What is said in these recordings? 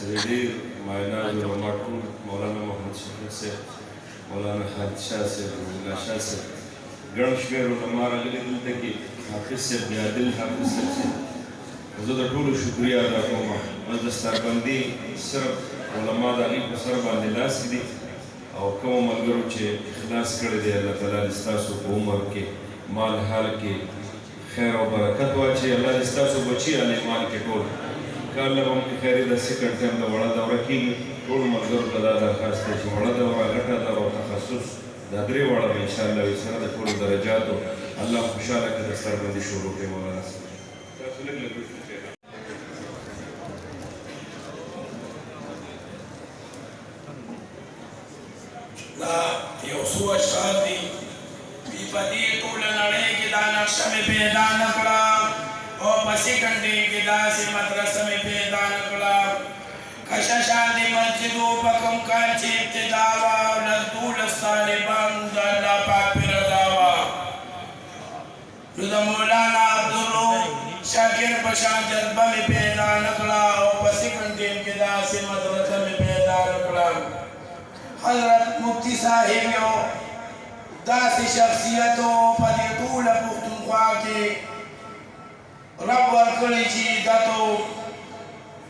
سرير معينات ومعكون مولانا محمد شفيق صاحب مولانا خالد شاه صاحب ولا شاه صاحب ګڼ شمېر علما راغلي دلته کې حافظ صاحب بیادل حافظ صاحب زه د ټولو شکریه ادا کوم اوس د ستربندي صرف علما د هغې په سر باندې لاس دي او کومو ملګرو چې اخلاص کړی دی الله تعالی دې ستاسو په عمر کې مال حال کې خیر او برکت واچي الله دې ستاسو بچي علی مال کې ټول که الله به مونږ خیر د سیکنډ ټایم د وړه دوره کېږي ټولو ملګرو ته دا درخواست دی چې وړه دوره غټه دوره او تخصص دا درې وړه به انشاءالله وي سره د ټولو درجاتو الله خوشحاله کړي د ستربندي شروع کړي مولانا صاحب تاسو لږ لږ دا یو څو اشعار دي په دې ټوله نړۍ کې دا نقشه مې پیدا نه کړه او په سیکنډې کې داسې مدرسه مې پیدا نه کړه کششان د مسجدو په کوم کال چې ابتدا وه لس دولس طالبانو د الله پاک پې رضا وه نو د مولانا عبدالروح شاکر په شان جذبه مې پیدا نه کړه او په سیکنډ ټیم کې داسې مدرسه مې پیدا نه کړه حضرت مفتی صاحب یو داسې شخصیت و په دې ټوله پښتونخوا کې رب ورکړی چې عزت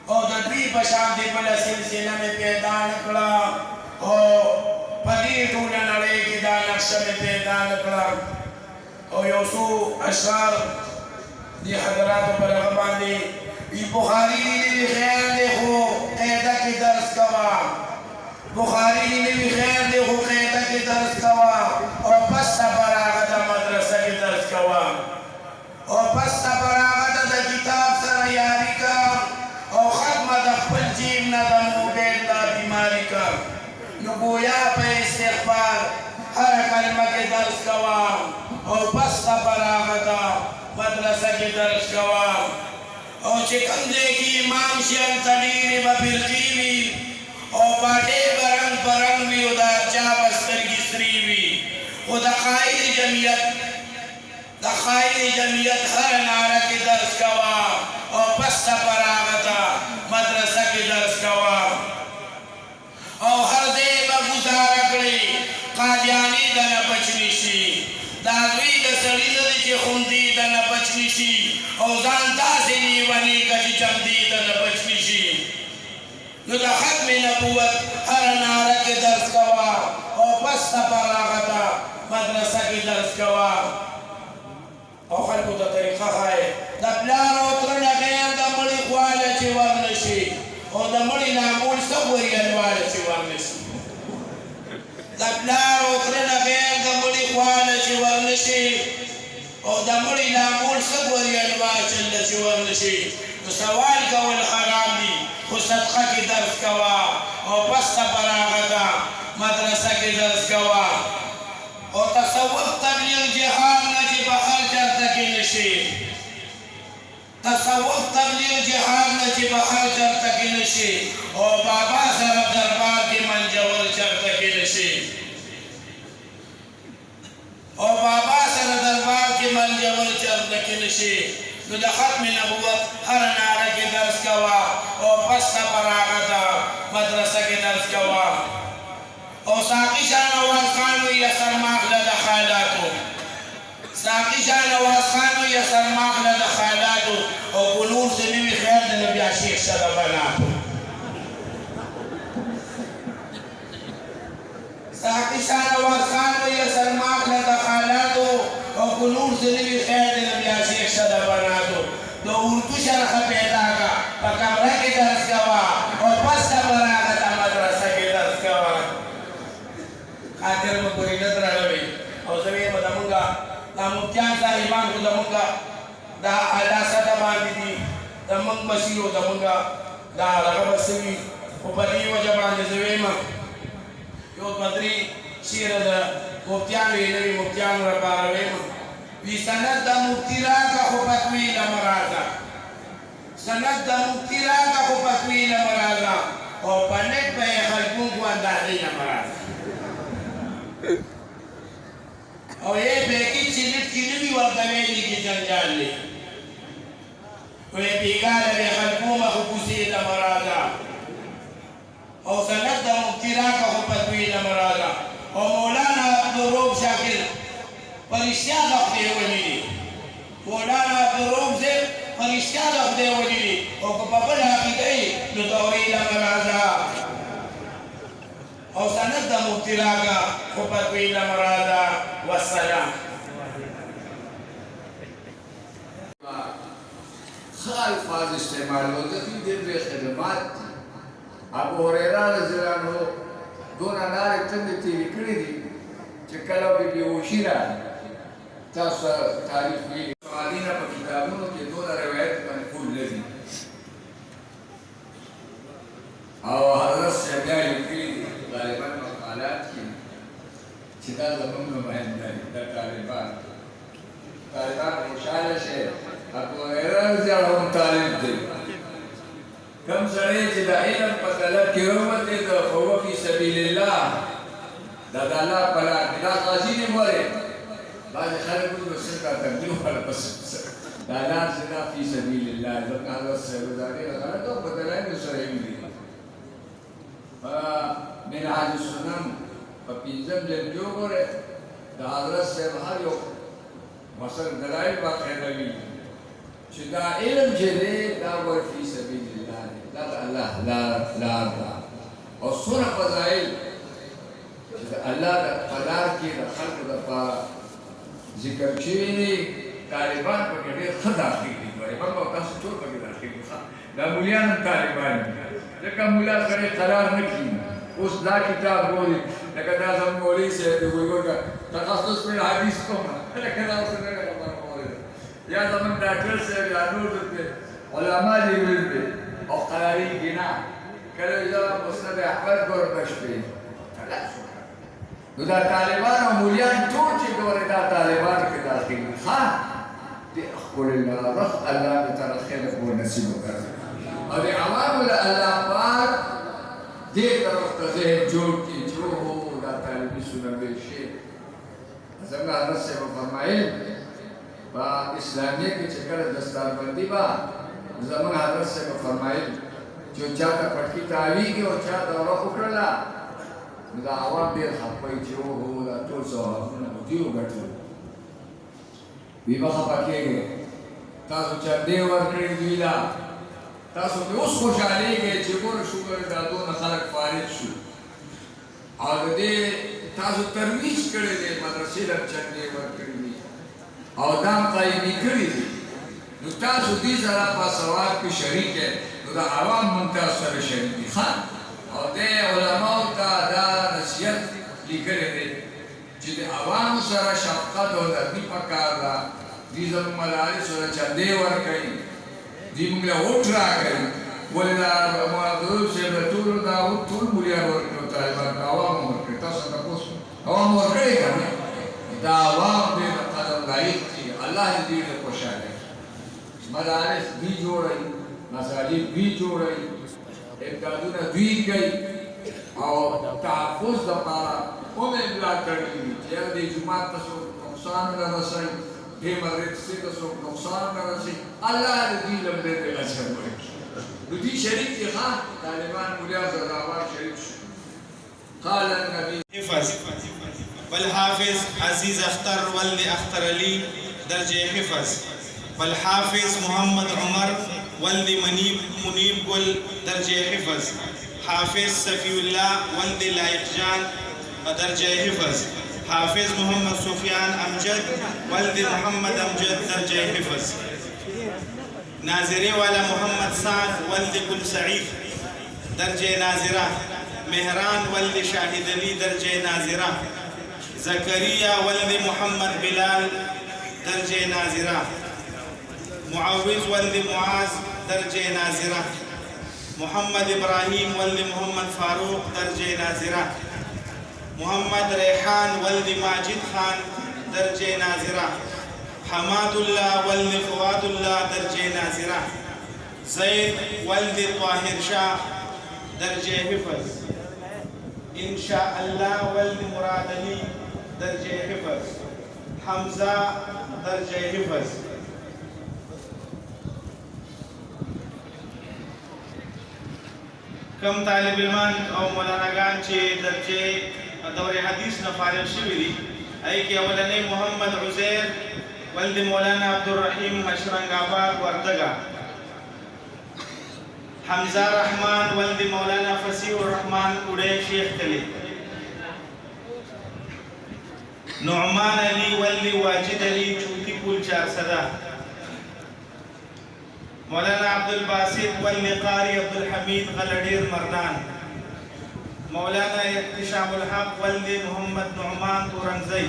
او د دوی په شان دې بله سلسله مې پیدا نه کړه او په دې ټوله نړۍ کې دا نقشه مې پیدا نه کړه او یو څو اشعار دې حضراتو پر هغه باندې بخاري دې نوي خیر دی خو قاعده کې درس کوه بخاري دې نوي خیر دی خو قاعده کې درس کوه او پس ته پر هغه د مدرسه کې درس کوه او پس ته پر هغه د کتاب سره یاري کا او ختمه د خپل جیب نه د موبایل دا بیماري کا نو گویا په استغفار هر کلمه کې درس کوه او پس ته پر هغه د مدرسه کې درس کوه او چې کوم ځای کې امام شي هلته ډېرې به فرقې وي او پاټې به رنګ په رنګ وي او د هر چا به سترګې سرې وي خو د قائد جمعیت هر ناره کې درس کوه او پس ته پر هغه ته مدرسه کې درس کوه او هر ځای به ګزاره کړې قادیاني دنه بچ نشي د هغوی د سړي نه دی چې خوندي دنه بچ نشي او ځان داسې نیوني که چې چمدي دنه بچ نشي نو د ختم نبوت هر ناره کې درس کوه او پس ته پر هغه ته مدرسه کې درس کوه او خلکو ته طریقه ښایې د پلار او تره نه غیر د مړي خواله چې ور نه شي او د مړي نامول څه وريالواله چې ور نه شي د پلار او تره نه غیر د مړي خواله چې ور نه شي او د مړي نامول څه وريالواله چې ور نه شي نو سوال کول حرام دي خو صدقه کې درس کوه او پس ته پر هغه ته مدرسه کې درس کوه او تصوف تبلیغ جهاد نه چې په هر چرته کې نشي تصوف تبلیغ جهاد نه چې په هر چرته کې نشي او بابا سره دربار کې منجول چرته کې نشي او بابا سره دربار کې منجول چرته کې نشي نو د ختم نبوت هر ناره کې درس کوه او پس ته پر هغه ته مدرسه کې درس کوه او ساقي شاه نواز خان وی سرماخله د خالاتو ساقي شاه نواز خان وی سرماخله د خالاتو او بلور سے نوی خیر د بیا شیخ سره بناتو ساقي شاه نواز خان وی سرماخله د خالاتو او بلور سے نوی خیر د بیا شیخ سره بناتو د اردو شرح پیدا کا په کمره کې درس کوه او پس ته پر هغه ته مدرسه کې درس کوه خاطر مو پوری نه تراوي او زمي په دمونګه دا مفتیان صاحبان کو دمونګه دا اعلی سطح باندې دي دمونګ مسیو دمونګه دا هغه بسوي په دې وجه باندې زویما یو بدري شیر د مفتیان ویلوي مفتیان را پاروي وی سند د مفتی راکا خو پتوی لمرازا سند د مفتی راکا خو پتوی لمرازا او پنک په خلقون کو اندازې لمرازا او یہ بیکی چلٹ کی نمی ورکویلی کی جنجال لی وی بیگال بی خلقوم خبوسی لمرازا او سند د مفتی راکا خو پتوی لمرادا او مولانا عبدالروب شاکر پرشتیا د خدای ولی مولانا عبدالروب سے پرشتیا د خدای ولی او کو په بل حقیقت نو توحید لمرادا او سند د مفتی راکا خو پتوی لمرادا والسلام الفاظ استعمال ہوتے تھی دل میں خدمات تھی ابو هريره رضی اللہ عنہ دون نار تند تیری کړی دي چې کله به بیهوشي راځي تاسو تاریخ کې سوالونه په کتابونو کې دون روایت منقول لدي او حضرت شبیه لیکلي دي غالبا مقالات کې چې دا زموږ نماینده دي دا طالبان خوشحاله شي ابو هريره رضی الله عنه طالب دی کم سړی چې د علم په طلب کې وروتې د فهو فی سبیل الله دا د الله په لار کې دا قاضي نه وره بعضې خلک وایي نو څنګه تبدیل وکړه بس دا لار چې دا فی سبیل الله ځکه حضرت صاحب دا ډېره غلطه او په دلایلو سره یې ویلي په منهاج السنن په پنځم جلد کې وګورئ د حضرت صاحب هر یو مثلا دلایل باقاعده ویلي چې دا علم چې دی دا ور فی سبیل الله دی دا د الله لار ده او څومره فضایل چې د الله د لار کې د خلکو دپاره ذکر شوي دي طالبان پکې ډېر ښه داخل دي طالبان به تاسو ټول پکې داخل دي دا مولیان هم طالبان دي ځکه مولا سړی قرار نه کېږي اوس دا کتاب ګوري لکه دا زموږ مولوي صاحب دی وایي ورته تخصص په حدیث کوم لکه دا اوس نه یا زمون ډاکټر صاحب یا نور دې علما دې ویل دي او قراری ګنا کله یو مسند احمد ګور بشپي نو دا طالبان او مولیان ټول چې ګوره دا طالبان کې داخلي ها دې خپل الله الله تعالی خیر او نصیب وکړي او دې عوام له الله پاک دې طرف ته ذهن جوړ کړي چې هو دا طالبي سنت شي څنګه حضرت صاحب فرمایي با اسلامیه کې چې کله دستاربندي با زمون حضرت صاحب فرمایي چې چاته پټکی تاویږي او چا دوره وکړله نو دا عوام ډېر خفه چې هو دا ټول ثوابونه دي وګټل وی به خفه کېږي تاسو چندې ورکړې دوی لا تاسو به اوس خوشحالېږئ چې ګوره شکر دا دونه خلک فارغ شو او د دې تاسو ترویج کړی دی مدرسې له چندې ورکړې دي او دام قایمي کړي دي نو تاسو دې سره په ثواب کې شریک یې نو د عوام هم تاسو سره شریک دي ښه او دې علماو ته دا نصیحت لیکلی دی چې د عوامو سره شفقت او نرمي پکار ده دوی زموږ مدارسو ته چندې ورکوي دوی موږ له ووټ راکوي ولې دا عبدالروب صاحب د ټولو دا ټول مولیان ورکړي او طالبان عوامو ورکړي تاسو تپوس عوامو ورکړي که نه دا عوام دې د قدر لایق دي الله دې دوی ته خوشحاله مدارس دوی جوړوي مساجد دوی جوړوي امدادونه دوی کوي او تحفظ دپاره هم امداد کړي دي چې یاره دې جومات ته څوک نقصان نه رسوي دې مدرسې ته څوک نقصان نه رسوي الله دې دوی له دې اجر ورکړي نو دوی شریک دي ښه طالبان مولیان سره عوام شریک شو قال النبي والحافظ عزیز اختر ولد اختر علی درجه حفظ والحافظ محمد عمر ولد منیب گل درجه حفظ حافظ صفی اللہ ولد لائق جان درجه حفظ حافظ محمد سفیان امجد ولد محمد امجد درجه حفظ ناظرے والا محمد سعد ولد گل سعید درجه ناظرہ مہران ولد شاہد علی درجه ناظرہ زكريا ولد محمد بلال درجة ناظرة معوذ ولد معاذ درجة ناظرة محمد إبراهيم ولد محمد فاروق درجة ناظرة محمد ريحان ولد ماجد خان درجة ناظرة حماد الله ولد فواد الله درجة ناظرة زيد ولد طاهر شاه درجة حفظ إن شاء الله ولد مراد علي درجه حفظ حمزه درجه حفظ کم طالب علمان او مولاناګان چې درجه دور حدیث نه فارغ شوي دي ای کې اولنی محمد عزیر ولد مولانا عبدالرحیم اشرنگ آباد وردگا، حمزہ رحمان ولد مولانا فصیح الرحمن اڑے شیخ کلی، نعمان علی ولد واجد علی چوتی پول 400، مولانا عبدالباسط ولد قاری عبدالحمید غلڈیر مردان، مولانا احتشام الحق ولد محمد نعمان تورنزئی،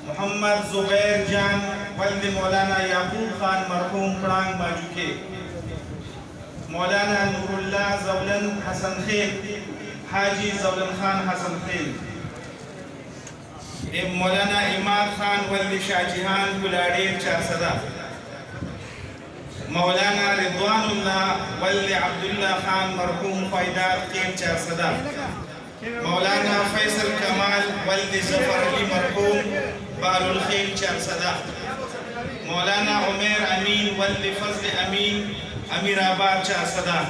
محمد زبیر جان ولد مولانا یعقوب خان مرحوم پڑانگ باجوکے، مولانا نور اللہ زولن حسن خیل حاجی زولن خان حسن خیل، مولانا اماد خان ولد شاہ جہان گلاڈیر 400، مولانا رضوان اللہ ولد عبداللہ خان مرحوم فائدات خیل 400، مولانا فیصل کمال ولد ظفر علی مرحوم بار الخیل 400، مولانا عمیر امین ولد فضل امین امیر آباد 400،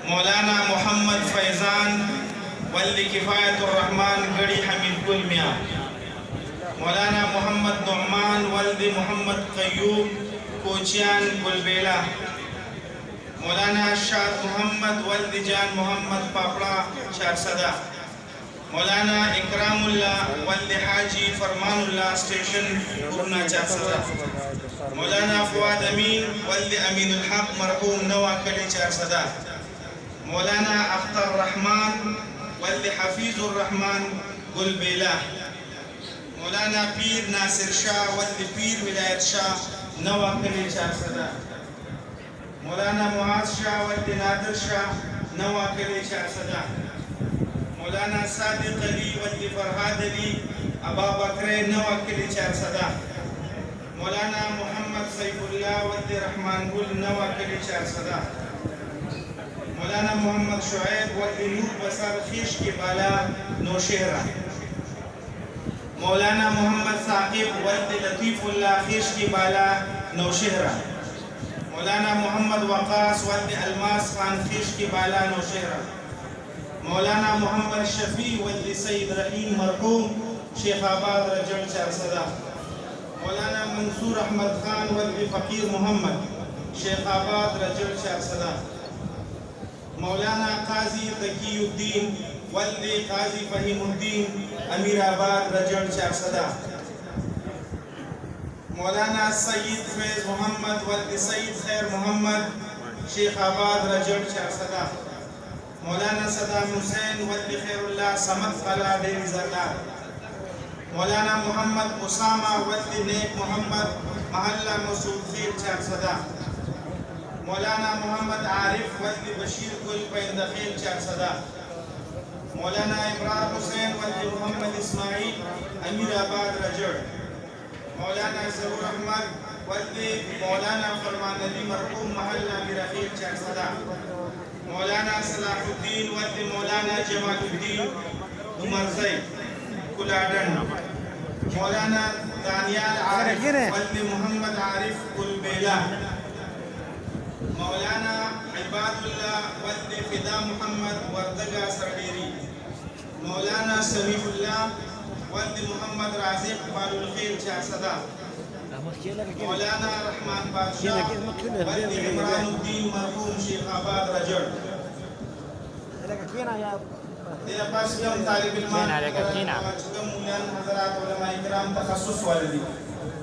مولانا محمد فیضان ولد کفایت الرحمن گڑی حمید گل میاں، مولانا محمد نعمان ولد محمد قیوب کوچیان گلبیلا، مولانا شاد محمد ولد جان محمد پاپڑا 400، مولانا اکرام اللہ ولد حاجی فرمان اللہ اسٹیشن پورنا 400، مولانا فواد امین ولد امین الحق مرحوم نوا کلی 400، مولانا اختر رحمان ولد حفیظ الرحمن گلبیلا، مولانا پیر ناصر شاہ ولد پیر ولایت شاہ نوا کلی 400، مولانا معاذ شاہ ولد نادر شاہ نوا کلی 400، مولانا صادق علی ولد فرحاد علی ابا بکر نوا کلی 400، مولانا محمد سیف اللہ ولد رحمان گل نوا کلی 400، مولانا محمد شعیب ولد نور بسار خیش کی بالا نوشہرہ، مولانا محمد ثاقب ولد لطیف اللہ خیش کی بالا نوشہرہ، مولانا محمد وقاص ولد الماس خان خیش کی بالا نوشہرہ، مولانا محمد شفیع ولد سید رحیم مرحوم شیخ آباد رجل 400، مولانا منصور احمد خان ولد فقیر محمد شیخ آباد رجل 400، مولانا قاضی تقی الدین ولد قاضی فہیم الدین امیر آباد رجل 400، مولانا سید فیض محمد ولد سید خیر محمد شیخ آباد رجل 400، مولانا صدام حسین ولد خیر اللہ سمت قلعہ ڈیری زردار، مولانا محمد اسامہ ولد نیک محمد محلہ مسعود خیل 400، مولانا محمد عارف ولد بشیر گل پیندخیل 400، مولانا ابرار حسین ولد محمد اسماعیل امیر آباد رجڑ، مولانا ظہور احمد ولد مولانا فرمان علی مرحوم محلہ میرخیل 400، مولانا صلاح الدین ولد مولانا جمال الدین عمرزئی کلاڈن، مولانا دانیال عارف ولد محمد عارف گلبیلا، مولانا عباد اللہ ولد فدا محمد وردگا سردیری، مولانا سمیح اللہ ولد محمد رازق بال الخیل 400، مولانا رحمان بادشاہ ولد عمران الدین مرحوم شیخ آباد رجڑ، دینا پاس کم طالب علمان چکم مولیان حضرات علماء اکرام تخصص والدی،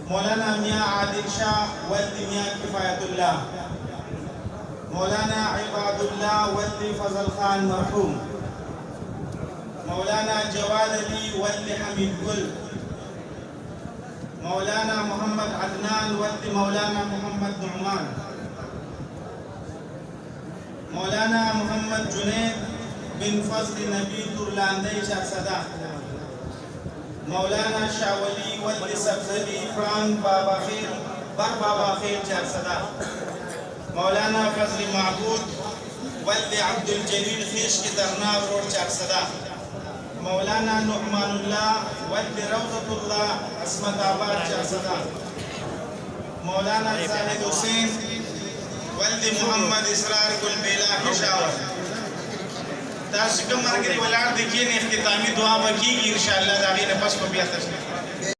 مولانا میاں عادل شاہ ولد میاں کفایت اللہ، مولانا عباد اللہ ولد فضل خان مرحوم، مولانا جواد علی ولد حمید گل، مولانا محمد عدنان ولد مولانا محمد نعمان، مولانا محمد جنید بن فضل نبی ترلاندئی 400، مولانا شاہ ولی ولد سبزلی فرانک بابا خیل بر بابا خیل 400، مولانا فضل معبود ولد عبد الجلیل خیش کی درناو روڈ 400، مولانا نعمان اللہ ولد روضۃ اللہ عصمت آباد 400، مولانا زاہد حسین ولد محمد اسرار گلبیلا پېښور تاسو کوم مرګري ولاړ دي کې نه اختتامي دعا وکړي ان شاء الله دا غي نه پس په بیا تاسو